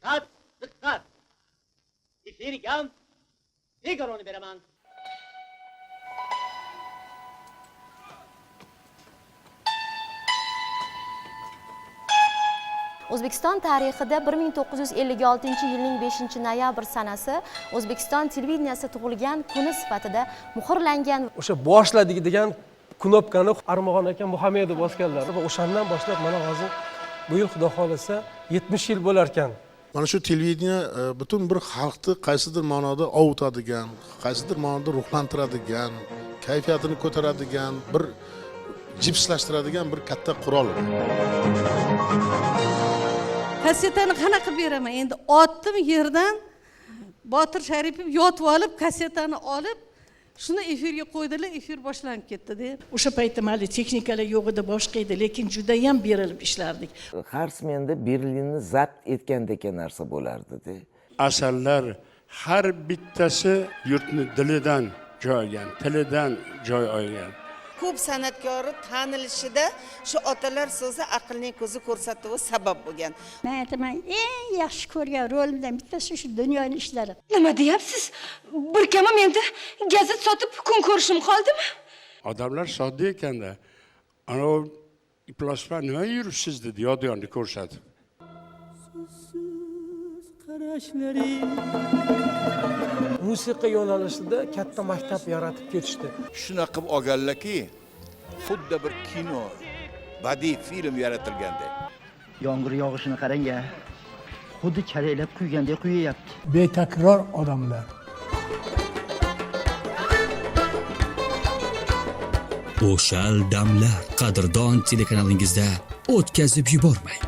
Dikkat, dikkat. Efirgan, Figaro'nu beraman. O'zbekiston tarixida 1956-yilning 5-noyabr sanasi O'zbekiston televideniyasi tug'ilgan kuni sifatida muhrlangan. O'sha boshladik degan knopkani Armag'on aka Muhammedov bosganlar va o'shandan boshlab mana hozir bu yil xudo xolasa 70 yil bo'lar ekan. Mana shu televideniya butun bir xalqni qaysidir ma'noda ovutadigan, qaysidir ma'noda ruhlantiradigan, kayfiyatini ko'taradigan, bir jipslashtiradigan bir katta qurol. Kasetani qanaqa beraman? Endi otdim yerdan, Botir Sharipov yotib olib, kasetani olib, shuni efirga qo'ydilar, efir boshlanib ketdi-da. O'sha paytda mali texnikalar yo'q edi, boshqa edi, lekin juda ham berilib ishlardik. Har smenda Berlinni zabt etgandek narsa bo'lardi-da. Asarlar har bittasi yurtni dilidan joy olgan, tilidan joy olgan. Ko'p san'atkori tanilishida shu otalar so'zi aqlning ko'zi ko'rsatuvi sabab bo'lgan. Men aytaman, eng yaxshi ko'rgan rolimdan bittasi shu dunyoning ishlari. Nima deyapsiz? Bir kamam endi gazet sotib kun ko'rishim qoldimi? Odamlar sodda ekanda, ana iplasma nima yuribsiz dedi, yodgorni ko'rsatib. Musiqa yo'nalishida katta maktab yaratib ketishdi. Shunaqa qilib olganlarki, xuddi bir kino, badiiy film yaratilgandek. Yomg'ir yog'ishini qarang-a. Xuddi chalaylab kuygandek quyayapti. Betakror odamlar. O'shal damlar qadrdon telekanalingizda o'tkazib yubormang.